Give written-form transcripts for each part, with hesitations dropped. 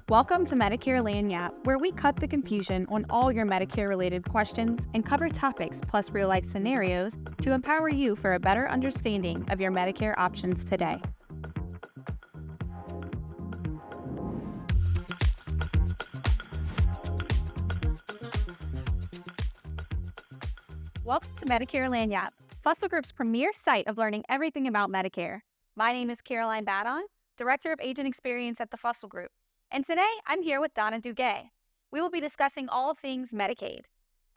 Welcome to Medicare Lagniappe, where we cut the confusion on all your Medicare-related questions and cover topics plus real-life scenarios to empower you for a better understanding of your Medicare options today. Welcome to Medicare Lagniappe, Fussell Group's premier site of learning everything about Medicare. My name is Caroline Badon, Director of Agent Experience at the Fussell Group. And today, I'm here with Donna Duguay. We will be discussing all things Medicaid.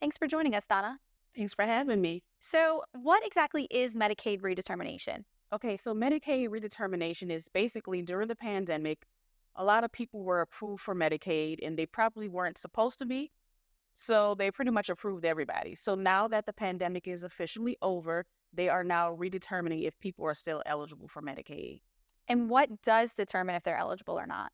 Thanks for joining us, Donna. Thanks for having me. So, what exactly is Medicaid redetermination? Okay, so Medicaid redetermination is basically during the pandemic, a lot of people were approved for Medicaid and they probably weren't supposed to be. So they pretty much approved everybody. So now that the pandemic is officially over, they are now redetermining if people are still eligible for Medicaid. And what does determine if they're eligible or not?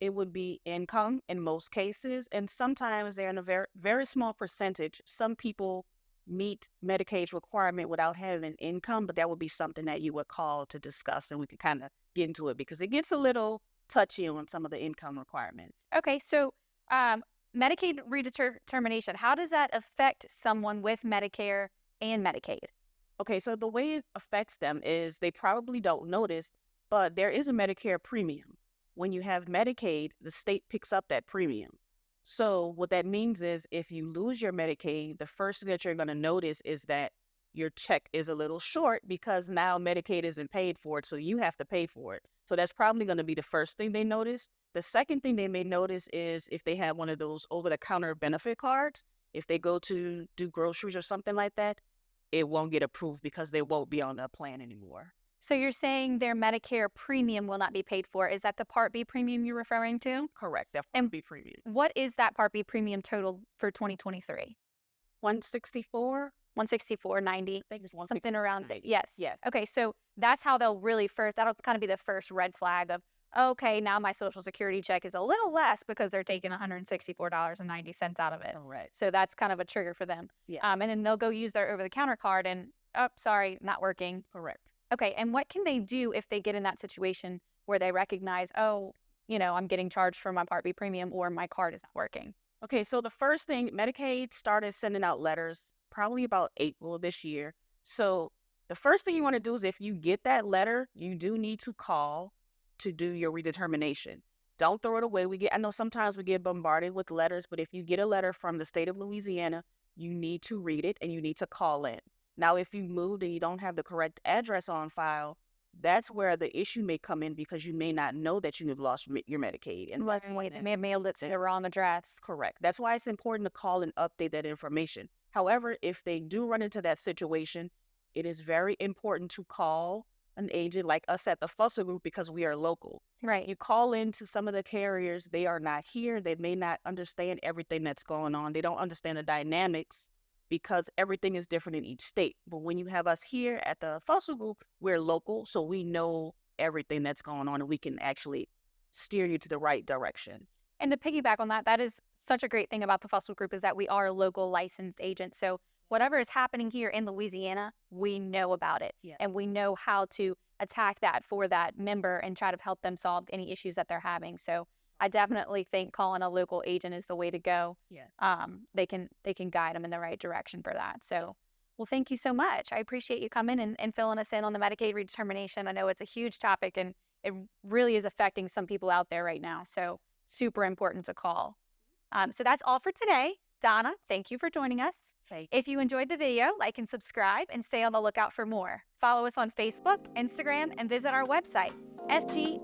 It would be income in most cases, and sometimes they're in a very, very small percentage. Some people meet Medicaid's requirement without having income, but that would be something that you would call to discuss, and we could kind of get into it because it gets a little touchy on some of the income requirements. Okay, so Medicaid redetermination, how does that affect someone with Medicare and Medicaid? Okay, so the way it affects them is they probably don't notice, but there is a Medicare premium. When you have Medicaid, the state picks up that premium. So what that means is if you lose your Medicaid, the first thing that you're going to notice is that your check is a little short because now Medicaid isn't paid for it, so you have to pay for it. So that's probably going to be the first thing they notice. The second thing they may notice is if they have one of those over-the-counter benefit cards, if they go to do groceries or something like that, it won't get approved because they won't be on the plan anymore. So you're saying their Medicare premium will not be paid for. Is that the Part B premium you're referring to? Correct. That Part B premium. What is that Part B premium total for 2023? 164. 164.90. I think it's something around there. Yes. Yes. Okay, so that's how they'll really that'll kind of be the first red flag of, okay, now my Social Security check is a little less because they're taking $164.90 out of it. Correct. So that's kind of a trigger for them. Yeah. And then they'll go use their over-the-counter card and, oh, sorry, not working. Correct. Okay, and what can they do if they get in that situation where they recognize, oh, I'm getting charged for my Part B premium or my card is not working? Okay, so the first thing, Medicaid started sending out letters probably about April this year. So the first thing you want to do is if you get that letter, you do need to call to do your redetermination. Don't throw it away. I know sometimes we get bombarded with letters, but if you get a letter from the state of Louisiana, you need to read it and you need to call in. Now, if you moved and you don't have the correct address on file, that's where the issue may come in because you may not know that you have lost your Medicaid. And they may have mailed it to the wrong address. Correct. That's why it's important to call and update that information. However, if they do run into that situation, it is very important to call an agent like us at the Fussell Group because we are local. Right. You call into some of the carriers, they are not here. They may not understand everything that's going on. They don't understand the dynamics because everything is different in each state. But when you have us here at the Fussell Group, we're local, so we know everything that's going on and we can actually steer you to the right direction. And to piggyback on that, that is such a great thing about the Fussell Group is that we are a local licensed agent. So whatever is happening here in Louisiana, we know about it. Yeah. And we know how to attack that for that member and try to help them solve any issues that they're having. So I definitely think calling a local agent is the way to go. Yeah. They can guide them in the right direction for that. So, well, thank you so much. I appreciate you coming and filling us in on the Medicaid redetermination. I know it's a huge topic and it really is affecting some people out there right now. So super important to call. So that's all for today. Donna, thank you for joining us. If you enjoyed the video, like and subscribe and stay on the lookout for more. Follow us on Facebook, Instagram, and visit our website, fgiala.com.